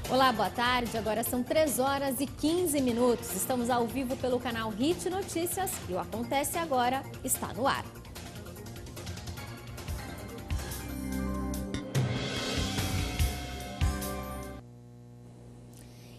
Olá, boa tarde. Agora são 3 horas e 15 minutos. Estamos ao vivo pelo canal HIT Notícias e o Acontece Agora está no ar.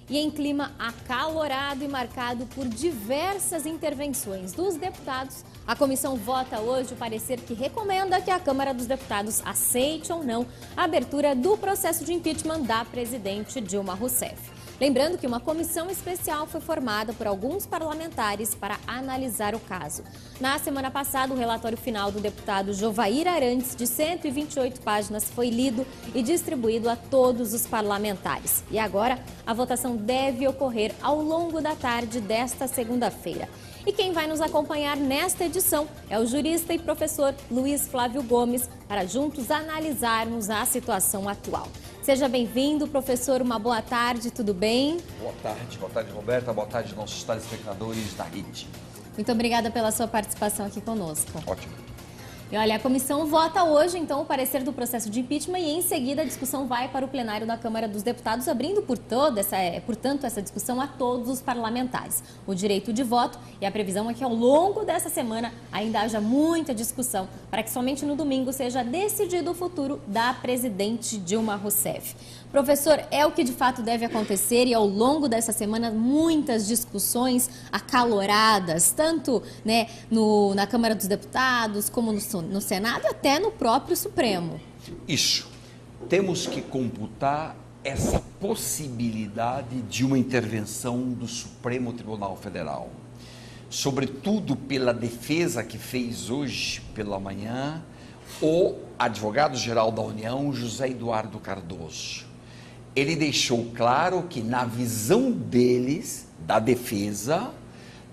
E em clima acalorado e marcado por diversas intervenções dos deputados, a comissão vota hoje o parecer que recomenda que a Câmara dos Deputados aceite ou não a abertura do processo de impeachment da presidente Dilma Rousseff. Lembrando que uma comissão especial foi formada por alguns parlamentares para analisar o caso. Na semana passada, o relatório final do deputado Jovair Arantes, de 128 páginas, foi lido e distribuído a todos os parlamentares. E agora, a votação deve ocorrer ao longo da tarde desta segunda-feira. E quem vai nos acompanhar nesta edição é o jurista e professor Luiz Flávio Gomes, para juntos analisarmos a situação atual. Seja bem-vindo, professor, uma boa tarde, tudo bem? Boa tarde, Roberta, boa tarde, nossos telespectadores da HIT. Muito obrigada pela sua participação aqui conosco. Ótimo. E olha, a comissão vota hoje, então, o parecer do processo de impeachment e, em seguida, a discussão vai para o plenário da Câmara dos Deputados, abrindo, portanto, essa discussão a todos os parlamentares. O direito de voto e a previsão é que, ao longo dessa semana, ainda haja muita discussão para que somente no domingo seja decidido o futuro da presidente Dilma Rousseff. Professor, é o que de fato deve acontecer e ao longo dessa semana muitas discussões acaloradas, tanto na Câmara dos Deputados como no Senado e até no próprio Supremo. Isso. Temos que computar essa possibilidade de uma intervenção do Supremo Tribunal Federal. Sobretudo pela defesa que fez hoje pela manhã o advogado-geral da União, José Eduardo Cardoso. Ele deixou claro que, na visão deles, da defesa,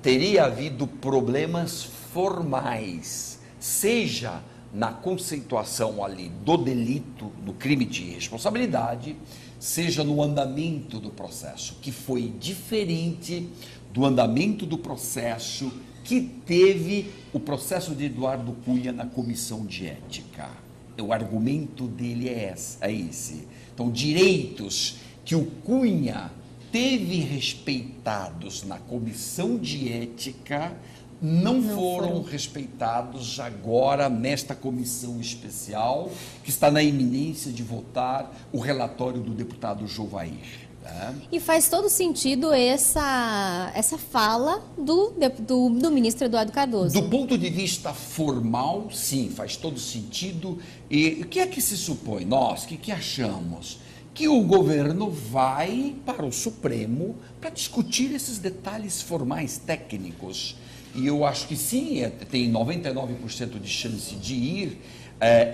teria havido problemas formais, seja na conceituação ali do delito, do crime de responsabilidade, seja no andamento do processo, que foi diferente do andamento do processo que teve o processo de Eduardo Cunha na comissão de ética. O argumento dele é esse. Então, direitos que o Cunha teve respeitados na comissão de ética não foram respeitados agora nesta comissão especial que está na iminência de votar o relatório do deputado Jovair. E faz todo sentido essa fala do ministro Eduardo Cardoso. Do ponto de vista formal, sim, faz todo sentido. E o que é que se supõe? Nós, o que achamos? Que o governo vai para o Supremo para discutir esses detalhes formais, técnicos. E eu acho que sim, tem 99% de chance de ir.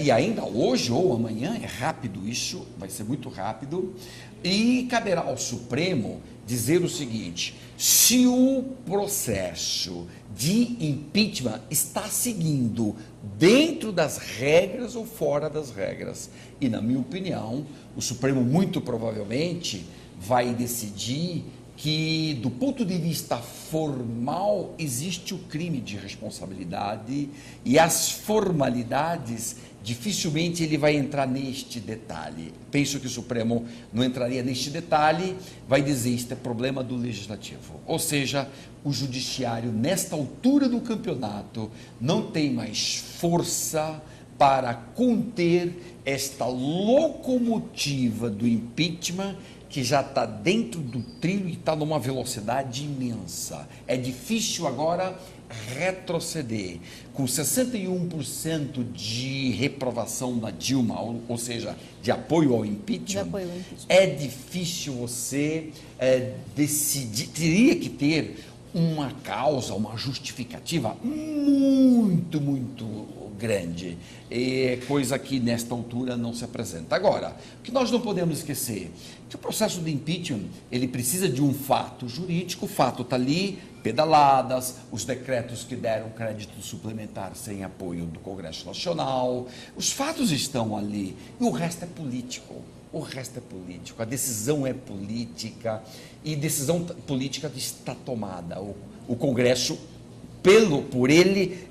E ainda hoje ou amanhã, é rápido isso, vai ser muito rápido. E caberá ao Supremo dizer o seguinte: se o processo de impeachment está seguindo dentro das regras ou fora das regras. E, na minha opinião, o Supremo muito provavelmente vai decidir que, do ponto de vista formal, existe o crime de responsabilidade e as formalidades, dificilmente ele vai entrar neste detalhe. Penso que o Supremo não entraria neste detalhe, vai dizer isto é problema do Legislativo. Ou seja, o Judiciário, nesta altura do campeonato, não tem mais força para conter esta locomotiva do impeachment, que já está dentro do trilho e está numa velocidade imensa. É difícil agora retroceder. Com 61% de reprovação da Dilma, ou seja, de apoio ao impeachment, é difícil você decidir. Teria que ter uma causa, uma justificativa muito grande, coisa que nesta altura não se apresenta. Agora, o que nós não podemos esquecer, que o processo de impeachment, ele precisa de um fato jurídico, o fato está ali, pedaladas, os decretos que deram crédito suplementar sem apoio do Congresso Nacional, os fatos estão ali, e o resto é político. A decisão é política e decisão política está tomada. O Congresso, por ele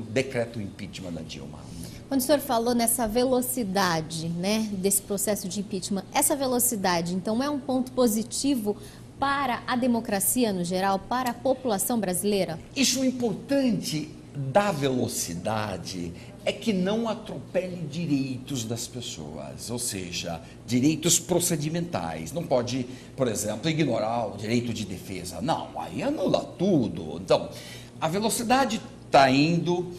decreta o impeachment da Dilma. Quando o senhor falou nessa velocidade, né, desse processo de impeachment, essa velocidade, então, é um ponto positivo para a democracia no geral, para a população brasileira? Isso é importante da velocidade é que não atropele direitos das pessoas, ou seja, direitos procedimentais. Não pode, por exemplo, ignorar o direito de defesa. Não, aí anula tudo. Então, a velocidade está indo,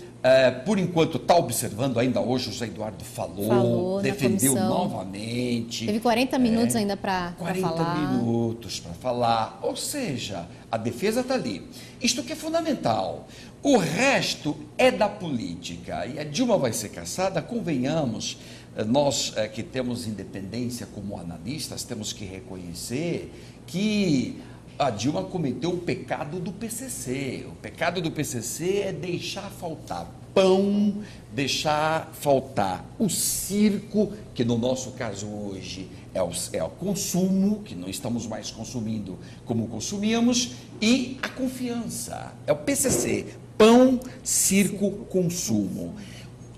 por enquanto está observando, ainda hoje o José Eduardo falou defendeu novamente. Teve 40 minutos ainda para falar. 40 minutos para falar, ou seja, a defesa está ali. Isto que é fundamental. O resto é da política. E a Dilma vai ser caçada, convenhamos, nós que temos independência como analistas, temos que reconhecer que a Dilma cometeu o pecado do PCC. O pecado do PCC é deixar faltar pão, deixar faltar o circo, que no nosso caso hoje é o consumo, que não estamos mais consumindo como consumíamos, e a confiança. É o PCC, pão, circo, consumo.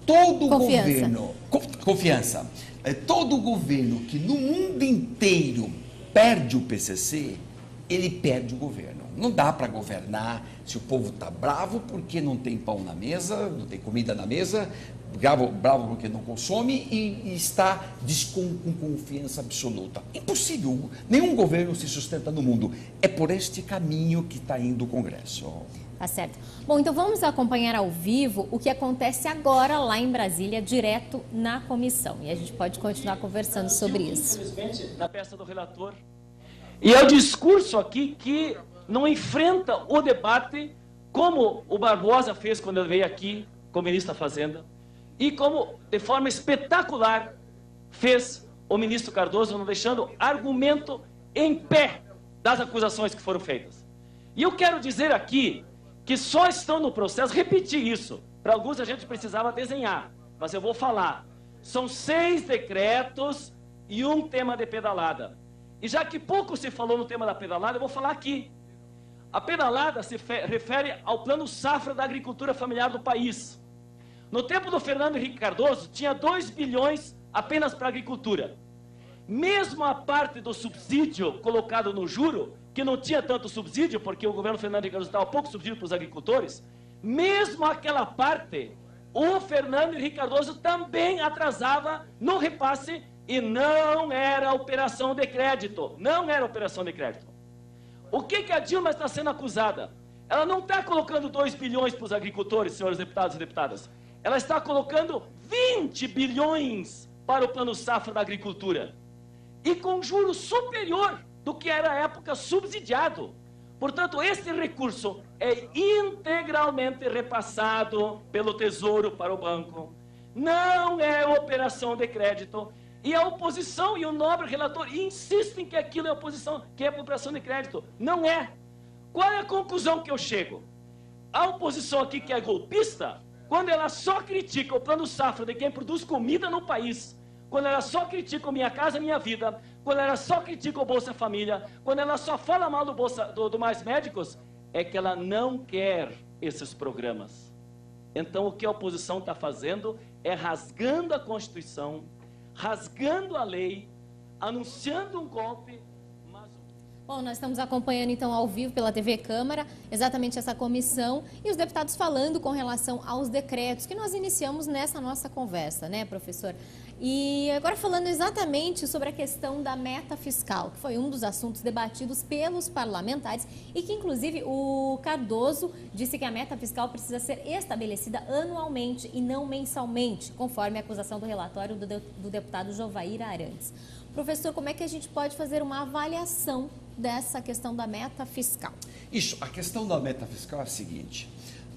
Todo governo... Confiança. Todo governo que no mundo inteiro perde o PCC, ele perde o governo. Não dá para governar se o povo está bravo porque não tem pão na mesa, não tem comida na mesa, bravo porque não consome e está com confiança absoluta. Impossível. Nenhum governo se sustenta no mundo. É por este caminho que está indo o Congresso. Tá certo. Bom, então vamos acompanhar ao vivo o que acontece agora lá em Brasília, direto na comissão. E a gente pode continuar conversando sobre isso. Infelizmente, na peça do relator. E é o discurso aqui que não enfrenta o debate como o Barbosa fez quando ele veio aqui como ministro da Fazenda e como, de forma espetacular, fez o ministro Cardoso, não deixando argumento em pé das acusações que foram feitas. E eu quero dizer aqui que só estão no processo, repetir isso, para alguns a gente precisava desenhar, mas eu vou falar. São 6 decretos e um tema de pedalada. E já que pouco se falou no tema da pedalada, eu vou falar aqui. A pedalada se refere ao plano safra da agricultura familiar do país. No tempo do Fernando Henrique Cardoso, tinha 2 bilhões apenas para a agricultura. Mesmo a parte do subsídio colocado no juro, que não tinha tanto subsídio, porque o governo Fernando Henrique Cardoso dava pouco subsídio para os agricultores, mesmo aquela parte, o Fernando Henrique Cardoso também atrasava no repasse e não era operação de crédito. Não era operação de crédito. O que a Dilma está sendo acusada? Ela não está colocando 2 bilhões para os agricultores, senhores deputados e deputadas. Ela está colocando 20 bilhões para o plano safra da agricultura. E com juros superior do que era à época subsidiado. Portanto, esse recurso é integralmente repassado pelo Tesouro para o banco. Não é operação de crédito. E a oposição e o nobre relator insistem que aquilo é oposição, que é operação de crédito. Não é. Qual é a conclusão que eu chego? A oposição aqui que é golpista, quando ela só critica o plano safra de quem produz comida no país, quando ela só critica o Minha Casa Minha Vida, quando ela só critica o Bolsa Família, quando ela só fala mal do Mais Médicos, é que ela não quer esses programas. Então o que a oposição está fazendo é rasgando a Constituição, rasgando a lei, anunciando um golpe. Bom, nós estamos acompanhando então ao vivo pela TV Câmara exatamente essa comissão e os deputados falando com relação aos decretos que nós iniciamos nessa nossa conversa, né, professor? E agora falando exatamente sobre a questão da meta fiscal, que foi um dos assuntos debatidos pelos parlamentares e que inclusive o Cardoso disse que a meta fiscal precisa ser estabelecida anualmente e não mensalmente, conforme a acusação do relatório do deputado Jovair Arantes. Professor, como é que a gente pode fazer uma avaliação dessa questão da meta fiscal? Isso, a questão da meta fiscal é a seguinte: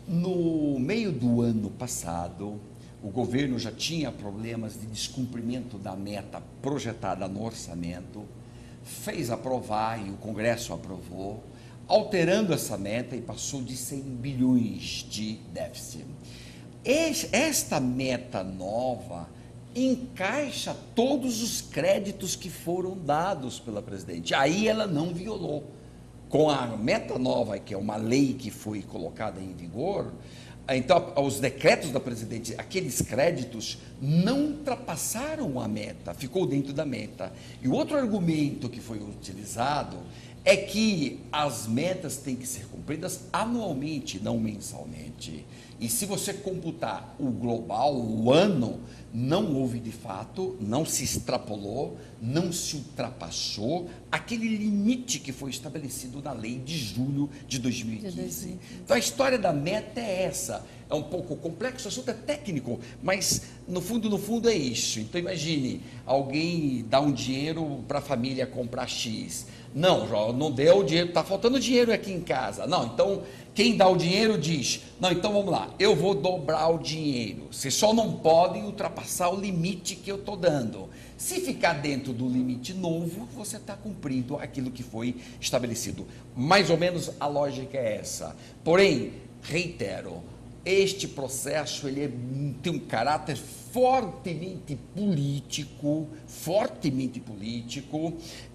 no meio do ano passado, o governo já tinha problemas de descumprimento da meta projetada no orçamento, fez aprovar e o Congresso aprovou, alterando essa meta e passou de 100 bilhões de déficit. Esta meta nova encaixa todos os créditos que foram dados pela presidente. Aí ela não violou. com a meta nova, que é uma lei que foi colocada em vigor, então, os decretos da presidente, aqueles créditos não ultrapassaram a meta, ficou dentro da meta. E o outro argumento que foi utilizado é que as metas têm que ser cumpridas anualmente, não mensalmente. E se você computar o global, o ano, não houve de fato, não se extrapolou, não se ultrapassou aquele limite que foi estabelecido na lei de julho de 2015. Então a história da meta é essa. É um pouco complexo, o assunto é técnico, mas no fundo é isso. Então imagine, alguém dá um dinheiro para a família comprar X. Não, não deu o dinheiro, está faltando dinheiro aqui em casa. Não, então quem dá o dinheiro diz, não, então vamos lá, eu vou dobrar o dinheiro. Vocês só não podem ultrapassar o limite que eu estou dando. Se ficar dentro do limite novo, você está cumprindo aquilo que foi estabelecido. Mais ou menos a lógica é essa. Porém, reitero, este processo tem um caráter fortemente político,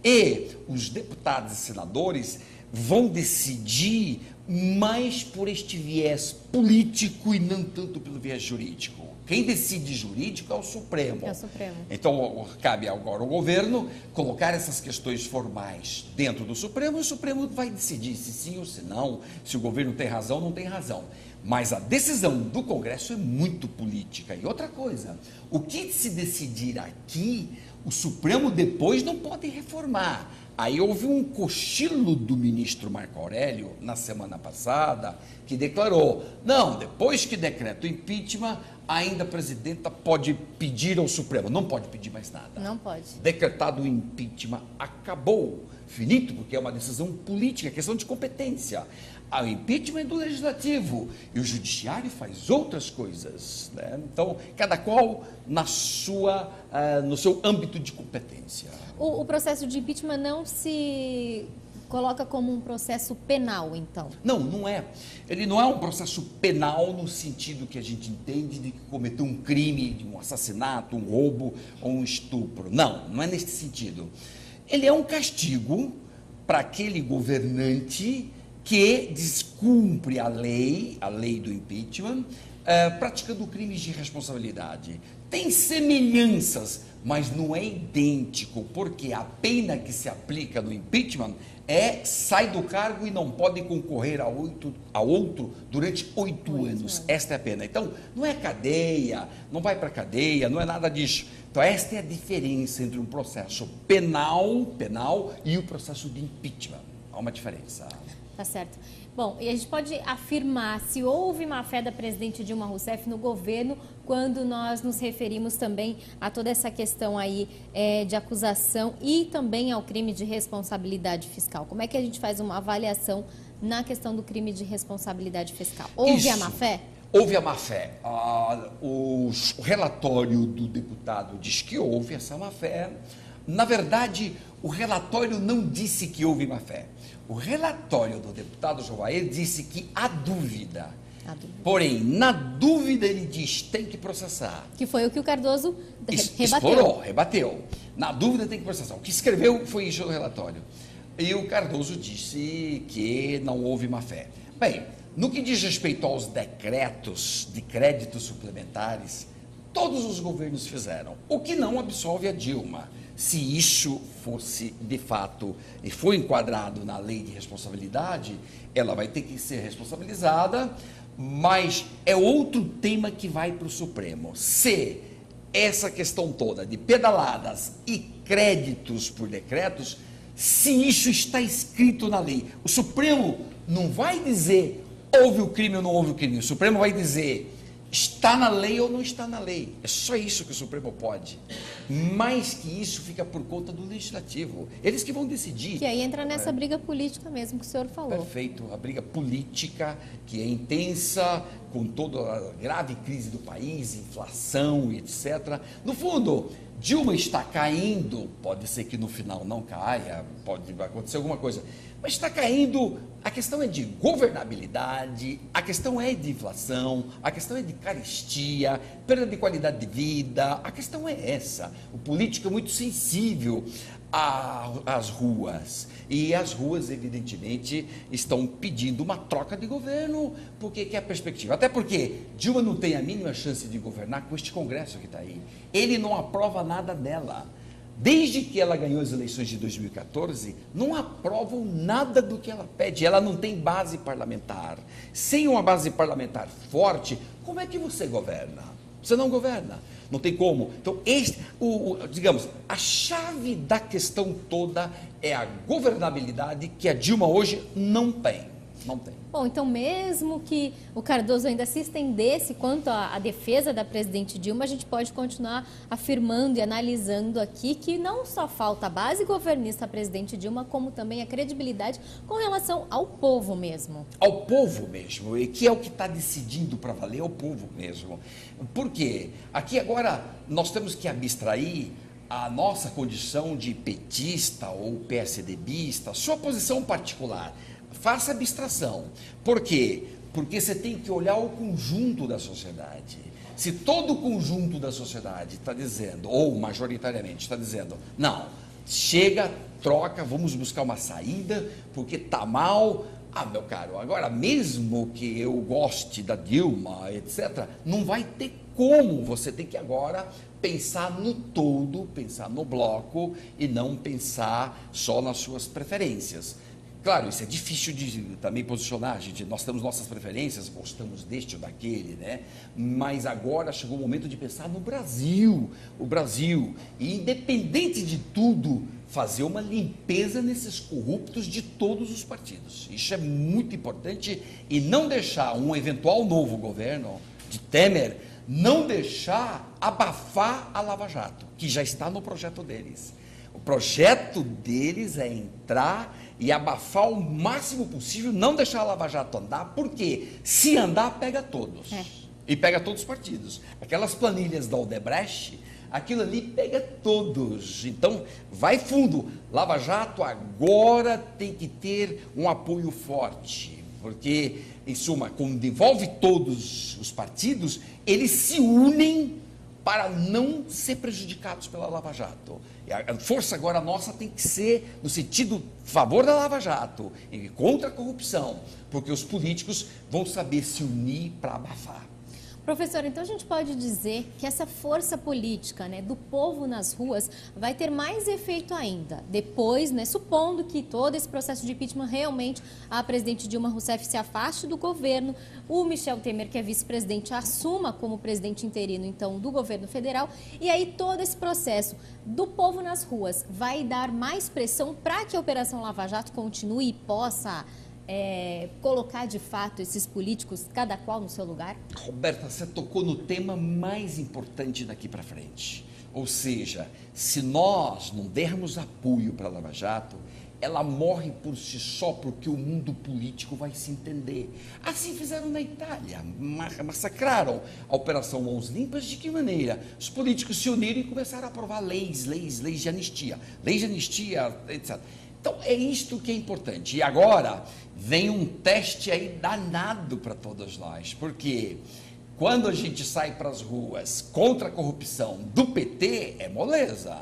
e os deputados e senadores vão decidir mais por este viés político e não tanto pelo viés jurídico. Quem decide jurídico é o Supremo. É o Supremo. Então, cabe agora ao governo colocar essas questões formais dentro do Supremo, e o Supremo vai decidir se sim ou se não, se o governo tem razão ou não tem razão. Mas a decisão do Congresso é muito política. E outra coisa, o que se decidir aqui, o Supremo depois não pode reformar. Aí houve um cochilo do ministro Marco Aurélio, na semana passada, que declarou, não, depois que decreta o impeachment, ainda a presidenta pode pedir ao Supremo. Não pode pedir mais nada. Não pode. Decretado o impeachment, acabou. Finito, porque é uma decisão política, questão de competência. O impeachment é do legislativo e o judiciário faz outras coisas, né? Então, cada qual no seu âmbito de competência. O processo de impeachment não se coloca como um processo penal, então? Não, não é. Ele não é um processo penal no sentido que a gente entende de que cometeu um crime, de um assassinato, um roubo ou um estupro. Não, não é nesse sentido. Ele é um castigo para aquele governante que descumpre a lei do impeachment, praticando crimes de responsabilidade. Tem semelhanças, mas não é idêntico, porque a pena que se aplica no impeachment sai do cargo e não pode concorrer a outro durante 8 anos. Esta é a pena. Então, não é cadeia, não vai para cadeia, não é nada disso. Então, esta é a diferença entre um processo penal e o processo de impeachment. Há uma diferença. Tá certo. Bom, e a gente pode afirmar se houve má-fé da presidente Dilma Rousseff no governo quando nós nos referimos também a toda essa questão aí de acusação e também ao crime de responsabilidade fiscal. Como é que a gente faz uma avaliação na questão do crime de responsabilidade fiscal? Houve a má-fé? Houve a má-fé. O relatório do deputado diz que houve essa má-fé. Na verdade, o relatório não disse que houve má-fé. O relatório do deputado Jovair disse que há dúvida. Porém, na dúvida, ele diz tem que processar. Que foi o que o Cardoso rebateu. Rebateu. Na dúvida, tem que processar. O que escreveu foi isso no relatório. E o Cardoso disse que não houve má-fé. Bem, no que diz respeito aos decretos de créditos suplementares, todos os governos fizeram, o que não absolve a Dilma. Se isso fosse, de fato, e foi enquadrado na lei de responsabilidade, ela vai ter que ser responsabilizada, mas é outro tema que vai para o Supremo. Se essa questão toda de pedaladas e créditos por decretos, se isso está escrito na lei, o Supremo não vai dizer houve o crime ou não houve o crime, o Supremo vai dizer está na lei ou não está na lei. É só isso que o Supremo pode. Mais que isso fica por conta do Legislativo. Eles que vão decidir. Que aí entra nessa briga política mesmo que o senhor falou. Perfeito. A briga política que é intensa, com toda a grave crise do país, inflação e etc. No fundo, Dilma está caindo, pode ser que no final não caia, pode acontecer alguma coisa, mas está caindo. A questão é de governabilidade, a questão é de inflação, a questão é de carestia, perda de qualidade de vida, a questão é essa. O político é muito sensível às ruas. E as ruas, evidentemente, estão pedindo uma troca de governo, porque quer perspectiva. Até porque Dilma não tem a mínima chance de governar com este Congresso que está aí. Ele não aprova nada dela. Desde que ela ganhou as eleições de 2014, não aprovam nada do que ela pede. Ela não tem base parlamentar. Sem uma base parlamentar forte, como é que você governa? Você não governa. Não tem como. Então, digamos, a chave da questão toda é a governabilidade que a Dilma hoje não tem. Não tem. Bom, então mesmo que o Cardoso ainda se estendesse quanto à defesa da presidente Dilma, a gente pode continuar afirmando e analisando aqui que não só falta a base governista à presidente Dilma, como também a credibilidade com relação ao povo mesmo. Ao povo mesmo, e que é o que está decidindo para valer, é o povo mesmo. Por quê? Aqui agora nós temos que abstrair a nossa condição de petista ou PSDBista, sua posição particular. Faça abstração. Por quê? Porque você tem que olhar o conjunto da sociedade. Se todo o conjunto da sociedade está dizendo, ou majoritariamente está dizendo, não, chega, troca, vamos buscar uma saída, porque está mal. Ah, meu caro, agora mesmo que eu goste da Dilma, etc., não vai ter como. Você tem que agora pensar no todo, pensar no bloco e não pensar só nas suas preferências. Claro, isso é difícil de também posicionar, gente. Nós temos nossas preferências, gostamos deste ou daquele, né? Mas agora chegou o momento de pensar no Brasil, o Brasil. E independente de tudo, fazer uma limpeza nesses corruptos de todos os partidos. Isso é muito importante e não deixar um eventual novo governo de Temer, não deixar abafar a Lava Jato, que já está no projeto deles. O projeto deles é entrar e abafar o máximo possível, não deixar a Lava Jato andar, porque se andar, pega todos. E pega todos os partidos. Aquelas planilhas da Odebrecht, aquilo ali pega todos. Então, vai fundo. Lava Jato agora tem que ter um apoio forte, porque, em suma, quando envolve todos os partidos, eles se unem para não ser prejudicados pela Lava Jato. E a força agora nossa tem que ser no sentido favor da Lava Jato e contra a corrupção, porque os políticos vão saber se unir para abafar. Professor, então a gente pode dizer que essa força política, né, do povo nas ruas vai ter mais efeito ainda. Depois, né, supondo que todo esse processo de impeachment realmente a presidente Dilma Rousseff se afaste do governo, o Michel Temer, que é vice-presidente, assuma como presidente interino, então, do governo federal, e aí todo esse processo do povo nas ruas vai dar mais pressão para que a Operação Lava Jato continue e possa colocar de fato esses políticos, cada qual no seu lugar? Roberta, você tocou no tema mais importante daqui para frente. Ou seja, se nós não dermos apoio para a Lava Jato, ela morre por si só, porque o mundo político vai se entender. Assim fizeram na Itália, massacraram a Operação Mãos Limpas. De que maneira? Os políticos se uniram e começaram a aprovar leis de anistia, etc. Então, é isto que é importante. E agora vem um teste aí danado para todos nós, porque quando a gente sai para as ruas contra a corrupção do PT, é moleza.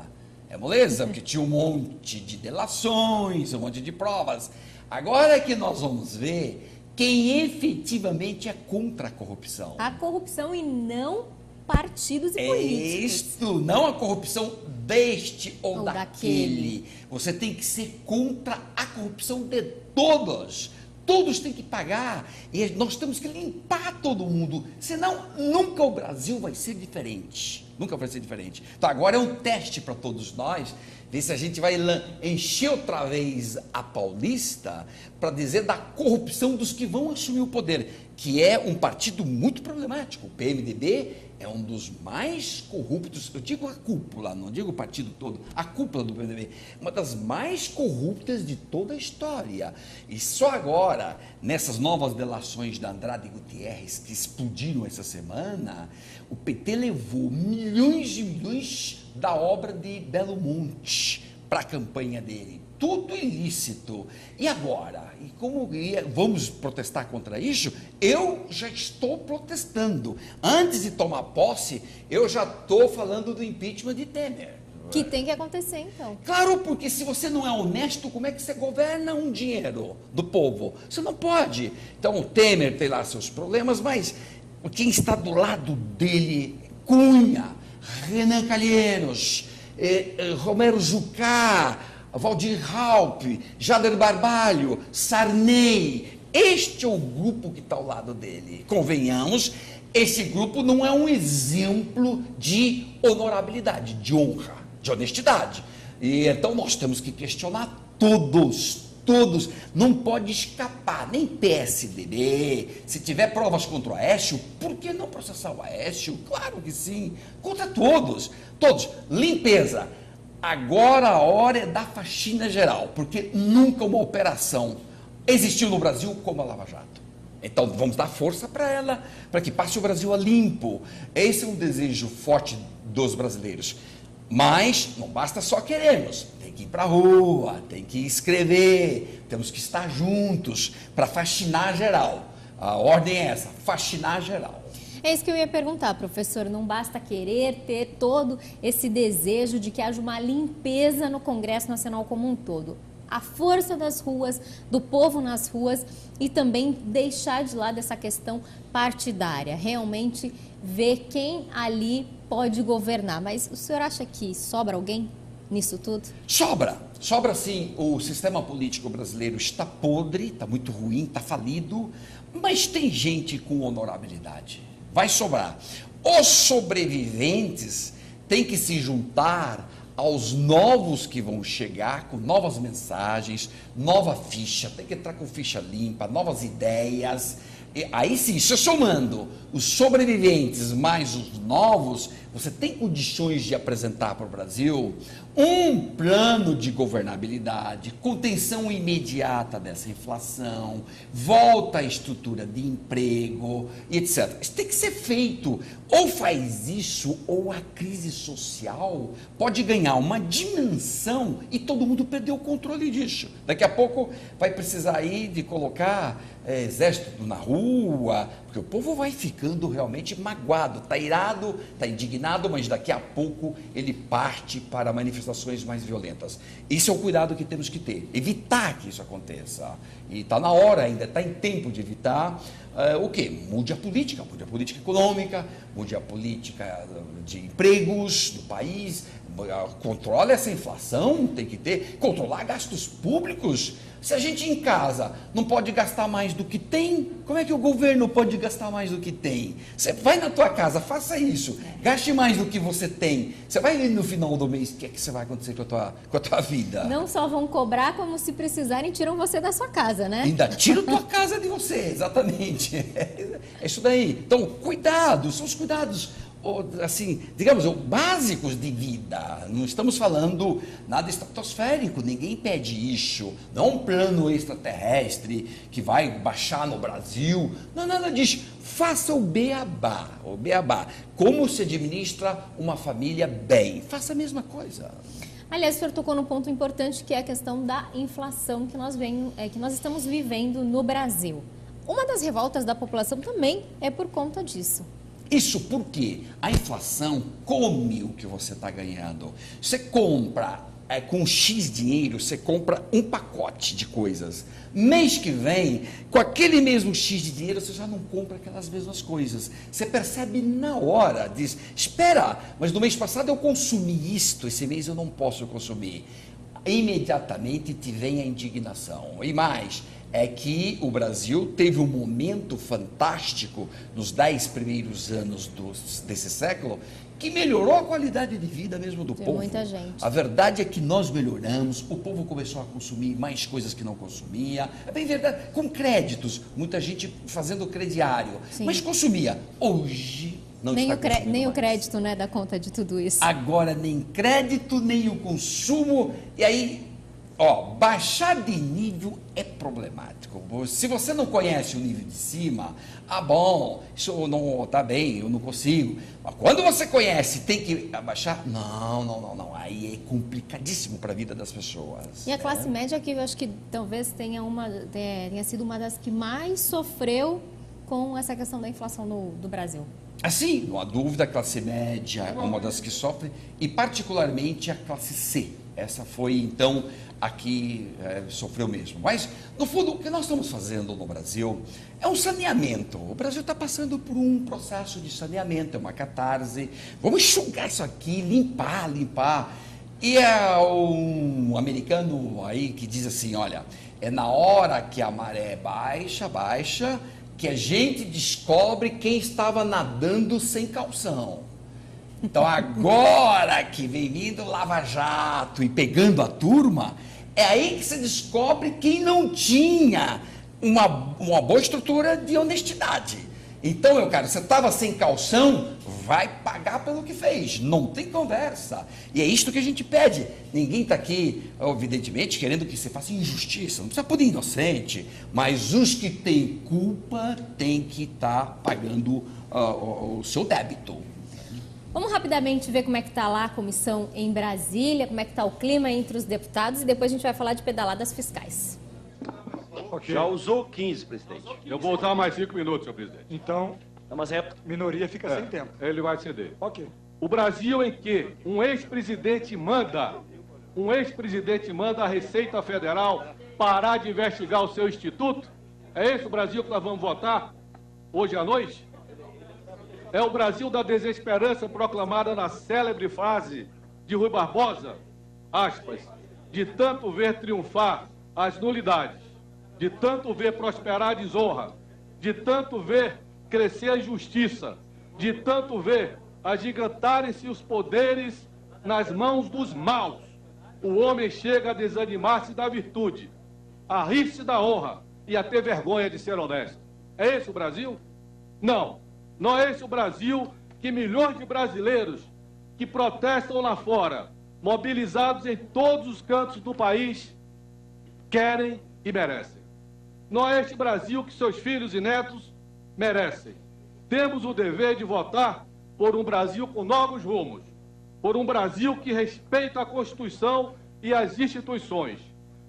É moleza, porque tinha um monte de delações, um monte de provas. Agora é que nós vamos ver quem efetivamente é contra a corrupção. A corrupção e não partidos e políticos. Isto, não a corrupção deste ou daquele. Você tem que ser contra a corrupção de todos. Todos têm que pagar. E nós temos que limpar todo mundo. Senão, nunca o Brasil vai ser diferente. Nunca vai ser diferente. Então, agora é um teste para todos nós. Ver se a gente vai encher outra vez a Paulista para dizer da corrupção dos que vão assumir o poder, que é um partido muito problemático. O PMDB é um dos mais corruptos, eu digo a cúpula, não digo o partido todo, a cúpula do PMDB, uma das mais corruptas de toda a história. E só agora, nessas novas delações da Andrade Gutierrez, que explodiram essa semana, o PT levou milhões e milhões da obra de Belo Monte para a campanha dele. Tudo ilícito. E agora? E como vamos protestar contra isso? Eu já estou protestando. Antes de tomar posse, eu já estou falando do impeachment de Temer. Que tem que acontecer, então. Claro, porque se você não é honesto, como é que você governa um dinheiro do povo? Você não pode. Então, o Temer tem lá seus problemas, mas quem está do lado dele, Cunha, Renan Calheiros, Romero Jucá, Valdir Raup, Jader Barbalho, Sarney. Este é o grupo que está ao lado dele. Convenhamos, esse grupo não é um exemplo de honorabilidade, de honra, de honestidade. E então nós temos que questionar todos. Não pode escapar, nem PSDB. Se tiver provas contra o Aécio, por que não processar o Aécio? Claro que sim, contra todos. Limpeza. Agora a hora é da faxina geral, porque nunca uma operação existiu no Brasil como a Lava Jato. Então vamos dar força para ela, para que passe o Brasil a limpo. Esse é um desejo forte dos brasileiros. Mas não basta só queremos, tem que ir para a rua, tem que escrever, temos que estar juntos para faxinar geral. A ordem é essa, faxinar geral. É isso que eu ia perguntar, professor. Não basta querer ter todo esse desejo de que haja uma limpeza no Congresso Nacional como um todo. A força das ruas, do povo nas ruas e também deixar de lado essa questão partidária. Realmente ver quem ali pode governar. Mas o senhor acha que sobra alguém nisso tudo? Sobra sim. O sistema político brasileiro está podre, está muito ruim, está falido, mas tem gente com honorabilidade. Vai sobrar. Os sobreviventes têm que se juntar aos novos que vão chegar com novas mensagens, nova ficha, tem que entrar com ficha limpa, novas ideias. E aí sim, se somando os sobreviventes mais os novos, você tem condições de apresentar para o Brasil um plano de governabilidade, contenção imediata dessa inflação, volta à estrutura de emprego, etc. Isso tem que ser feito. Ou faz isso, ou a crise social pode ganhar uma dimensão e todo mundo perdeu o controle disso. Daqui a pouco vai precisar aí de colocar exército na rua, porque o povo vai ficando realmente magoado, está irado, está indignado, mas daqui a pouco ele parte para manifestações mais violentas. Isso é o cuidado que temos que ter, evitar que isso aconteça. E está na hora ainda, está em tempo de evitar. O quê? Mude a política econômica, mude a política de empregos do país, controle essa inflação, tem que ter, controlar gastos públicos. Se a gente em casa não pode gastar mais do que tem, como é que o governo pode gastar mais do que tem? Você vai na tua casa, faça isso, gaste mais do que você tem. Você vai ver no final do mês o que é que você vai acontecer com a tua vida. Não só vão cobrar, como se precisarem tiram você da sua casa, né? Ainda tira a tua casa de você, exatamente. É isso daí. Então, cuidados, são os cuidados, assim, digamos, básicos de vida. Não estamos falando nada estratosférico, ninguém pede isso. Não um plano extraterrestre que vai baixar no Brasil. Não, nada disso. Faça o beabá, Como se administra uma família bem. Faça a mesma coisa. Aliás, o senhor tocou num ponto importante, que é a questão da inflação que nós estamos vivendo no Brasil. Uma das revoltas da população também é por conta disso. Isso porque a inflação come o que você está ganhando. Você compra com X dinheiro, você compra um pacote de coisas. Mês que vem, com aquele mesmo X de dinheiro, você já não compra aquelas mesmas coisas. Você percebe na hora, diz, espera, mas no mês passado eu consumi isto, esse mês eu não posso consumir. Imediatamente te vem a indignação. E mais, é que o Brasil teve um momento fantástico nos 10 primeiros anos desse século que melhorou a qualidade de vida mesmo do povo. Muita gente. A verdade é que nós melhoramos, o povo começou a consumir mais coisas que não consumia. É bem verdade, com créditos, muita gente fazendo crediário, Sim. Mas consumia. Hoje não está consumindo nem o mais. crédito, né, dá conta de tudo isso. Agora nem crédito, nem o consumo, e aí baixar de nível é problemático. Se você não conhece o nível de cima, bom, isso não está bem, eu não consigo. Mas quando você conhece, tem que abaixar? Não. Aí é complicadíssimo para a vida das pessoas. E a classe média, que eu acho que talvez tenha sido uma das que mais sofreu com essa questão da inflação do Brasil? Assim, não há dúvida, a classe média é uma das que sofre, e particularmente a classe C. Essa foi, então, a que sofreu mesmo. Mas, no fundo, o que nós estamos fazendo no Brasil é um saneamento. O Brasil está passando por um processo de saneamento, é uma catarse. Vamos enxugar isso aqui, limpar. E é um americano aí que diz assim, olha, é na hora que a maré baixa, que a gente descobre quem estava nadando sem calção. Então, agora que vem vindo Lava Jato e pegando a turma, é aí que se descobre quem não tinha uma boa estrutura de honestidade. Então, meu cara, você estava sem calção, vai pagar pelo que fez. Não tem conversa. E é isto que a gente pede. Ninguém está aqui, evidentemente, querendo que você faça injustiça. Não precisa poder inocente. Mas os que têm culpa têm que estar pagando o seu débito. Vamos rapidamente ver como é que está lá a comissão em Brasília, como é que está o clima entre os deputados e depois a gente vai falar de pedaladas fiscais. Okay. Já usou 15, presidente. Eu vou usar mais 5 minutos, senhor presidente. Então, Mas minoria fica sem tempo. Ele vai ceder. Ok. O Brasil em que um ex-presidente manda a Receita Federal parar de investigar o seu instituto? É esse o Brasil que nós vamos votar hoje à noite? É o Brasil da desesperança proclamada na célebre frase de Rui Barbosa, aspas, de tanto ver triunfar as nulidades, de tanto ver prosperar a desonra, de tanto ver crescer a injustiça, de tanto ver agigantarem-se os poderes nas mãos dos maus. O homem chega a desanimar-se da virtude, a rir-se da honra e a ter vergonha de ser honesto. É esse o Brasil? Não. Não é esse o Brasil que milhões de brasileiros que protestam lá fora, mobilizados em todos os cantos do país, querem e merecem. Não é este Brasil que seus filhos e netos merecem. Temos o dever de votar por um Brasil com novos rumos, por um Brasil que respeita a Constituição e as instituições,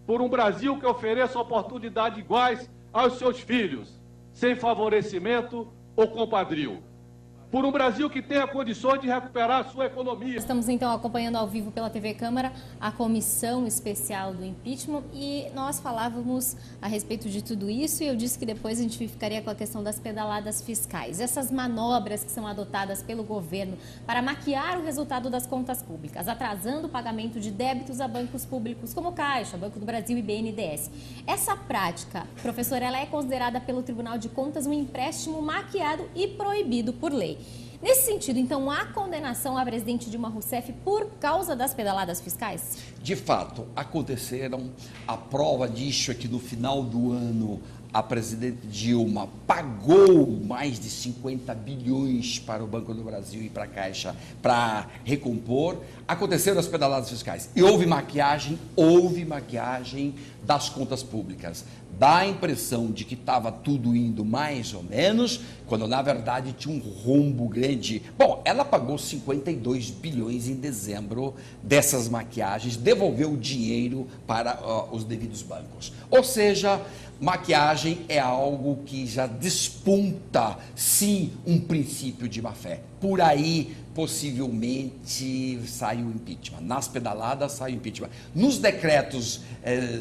por um Brasil que ofereça oportunidades iguais aos seus filhos, sem favorecimento ou compadrio. Por um Brasil que tenha condições de recuperar a sua economia. Estamos então acompanhando ao vivo pela TV Câmara a comissão especial do impeachment e nós falávamos a respeito de tudo isso e eu disse que depois a gente ficaria com a questão das pedaladas fiscais. Essas manobras que são adotadas pelo governo para maquiar o resultado das contas públicas, atrasando o pagamento de débitos a bancos públicos como Caixa, Banco do Brasil e BNDES. Essa prática, professora, ela é considerada pelo Tribunal de Contas um empréstimo maquiado e proibido por lei. Nesse sentido, então, há condenação à presidente Dilma Rousseff por causa das pedaladas fiscais? De fato, aconteceram. A prova disso é que no final do ano a presidente Dilma pagou mais de 50 bilhões para o Banco do Brasil e para a Caixa para recompor. Aconteceram as pedaladas fiscais. E houve maquiagem das contas públicas. Dá a impressão de que estava tudo indo mais ou menos, quando na verdade tinha um rombo grande. Bom, ela pagou 52 bilhões em dezembro dessas maquiagens, devolveu o dinheiro para os devidos bancos. Ou seja, maquiagem é algo que já desponta, sim, um princípio de má-fé. Por aí, possivelmente, sai o impeachment. Nas pedaladas, sai o impeachment. Nos decretos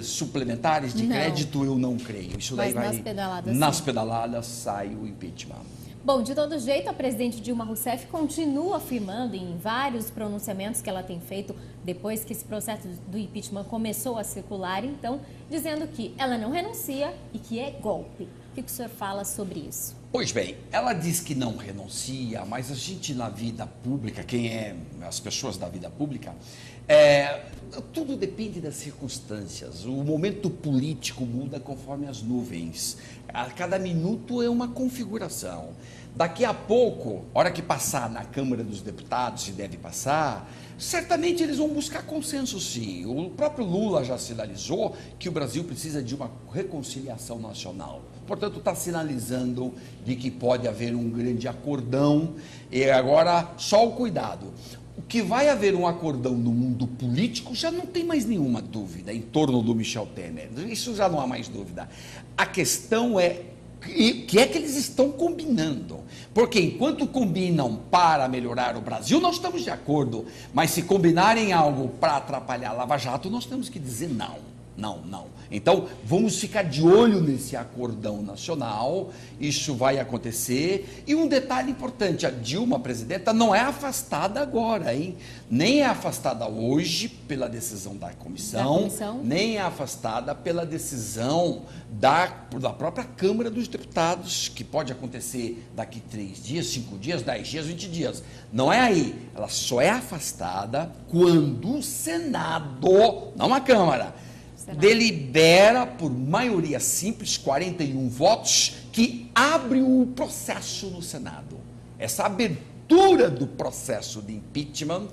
suplementares de crédito, eu não creio. Isso daí vai... Nas pedaladas, sai o impeachment. Bom, de todo jeito, a presidente Dilma Rousseff continua afirmando em vários pronunciamentos que ela tem feito depois que esse processo do impeachment começou a circular, então, dizendo que ela não renuncia e que é golpe. O que o senhor fala sobre isso? Pois bem, ela diz que não renuncia, mas a gente na vida pública, as pessoas da vida pública, tudo depende das circunstâncias. O momento político muda conforme as nuvens. A cada minuto é uma configuração. Daqui a pouco, hora que passar na Câmara dos Deputados, se deve passar, certamente eles vão buscar consenso, sim. O próprio Lula já sinalizou que o Brasil precisa de uma reconciliação nacional. Portanto, está sinalizando de que pode haver um grande acordão. E agora, só o cuidado. O que vai haver um acordão no mundo político já não tem mais nenhuma dúvida em torno do Michel Temer. Isso já não há mais dúvida. A questão é E o que é que eles estão combinando? Porque enquanto combinam para melhorar o Brasil, nós estamos de acordo. Mas se combinarem algo para atrapalhar a Lava Jato, nós temos que dizer não. Não. Então, vamos ficar de olho nesse acordão nacional, isso vai acontecer. E um detalhe importante, a Dilma, presidenta, não é afastada agora, hein? Nem é afastada hoje pela decisão da comissão, nem é afastada pela decisão da própria Câmara dos Deputados, que pode acontecer daqui 3 dias, 5 dias, 10 dias, 20 dias. Não é aí. Ela só é afastada quando o Senado, não a Câmara, delibera por maioria simples, 41 votos, que abre o processo no Senado. Essa abertura do processo de impeachment,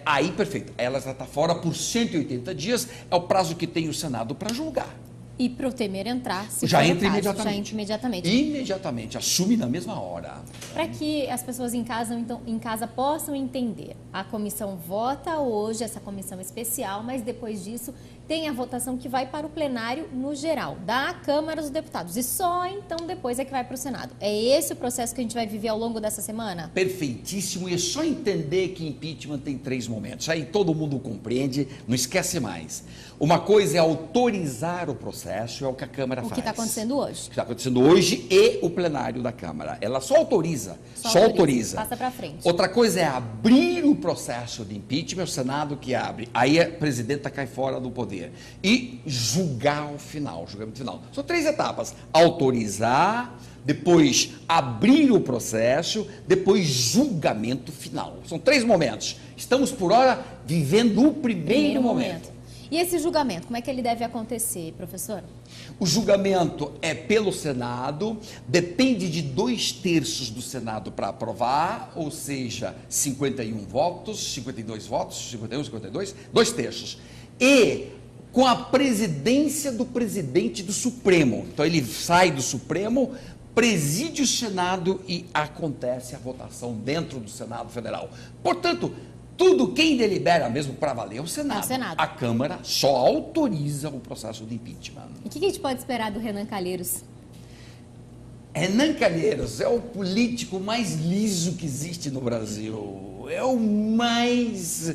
aí perfeito, ela já está fora por 180 dias, é o prazo que tem o Senado para julgar. E para o Temer entrar, se já for entra caso, imediatamente. já entra imediatamente. Imediatamente, assume na mesma hora. Para que as pessoas em casa possam entender, a comissão vota hoje, essa comissão especial, mas depois disso tem a votação que vai para o plenário no geral, da Câmara dos Deputados. E só então depois é que vai para o Senado. É esse o processo que a gente vai viver ao longo dessa semana? Perfeitíssimo, e é só entender que impeachment tem 3 momentos. Aí todo mundo compreende, não esquece mais. Uma coisa é autorizar o processo, é o que a Câmara faz. O que está acontecendo hoje. O que está acontecendo hoje e o plenário da Câmara. Ela só autoriza. Passa para frente. Outra coisa é abrir o processo de impeachment, é o Senado que abre. Aí a presidenta cai fora do poder. E julgar o final, julgamento final. São 3 etapas. Autorizar, depois abrir o processo, depois julgamento final. São 3 momentos. Estamos, por hora, vivendo o primeiro momento. E esse julgamento, como é que ele deve acontecer, professor? O julgamento é pelo Senado, depende de 2/3 do Senado para aprovar, ou seja, 51 votos, 52 votos, 51, 52, 2/3. E com a presidência do presidente do Supremo. Então ele sai do Supremo, preside o Senado e acontece a votação dentro do Senado Federal. Portanto, tudo quem delibera mesmo para valer é o Senado. É o Senado. A Câmara só autoriza o processo de impeachment. E o que a gente pode esperar do Renan Calheiros? Renan Calheiros é o político mais liso que existe no Brasil. É o mais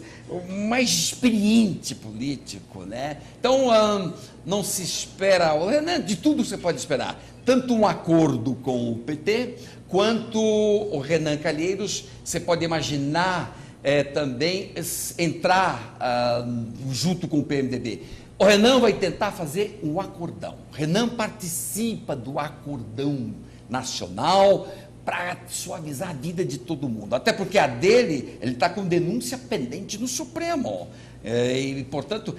experiente político, né? Então, não se espera... O Renan, de tudo você pode esperar. Tanto um acordo com o PT, quanto o Renan Calheiros, você pode imaginar também entrar junto com o PMDB. O Renan vai tentar fazer um acordão. O Renan participa do acordão nacional para suavizar a vida de todo mundo. Até porque a dele, ele está com denúncia pendente no Supremo. E, portanto,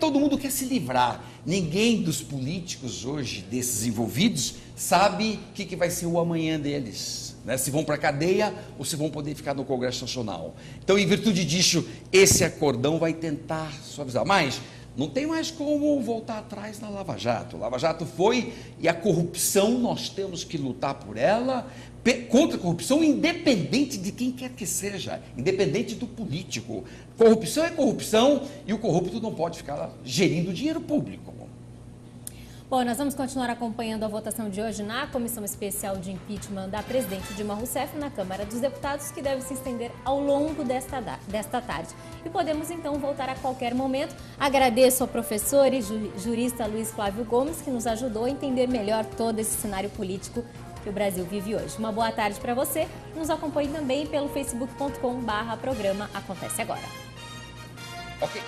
todo mundo quer se livrar. Ninguém dos políticos hoje, desses envolvidos, sabe o que vai ser o amanhã deles. Né? Se vão para a cadeia ou se vão poder ficar no Congresso Nacional. Então, em virtude disso, esse acordão vai tentar suavizar. Mas não tem mais como voltar atrás na Lava Jato. Lava Jato foi, e a corrupção, nós temos que lutar por ela, contra a corrupção, independente de quem quer que seja, independente do político. Corrupção é corrupção e o corrupto não pode ficar gerindo dinheiro público. Bom, nós vamos continuar acompanhando a votação de hoje na Comissão Especial de Impeachment da presidente Dilma Rousseff na Câmara dos Deputados, que deve se estender ao longo desta tarde. E podemos, então, voltar a qualquer momento. Agradeço ao professor e jurista Luiz Flávio Gomes, que nos ajudou a entender melhor todo esse cenário político que o Brasil vive hoje. Uma boa tarde para você. Nos acompanhe também pelo facebook.com/programa Acontece Agora. Ok.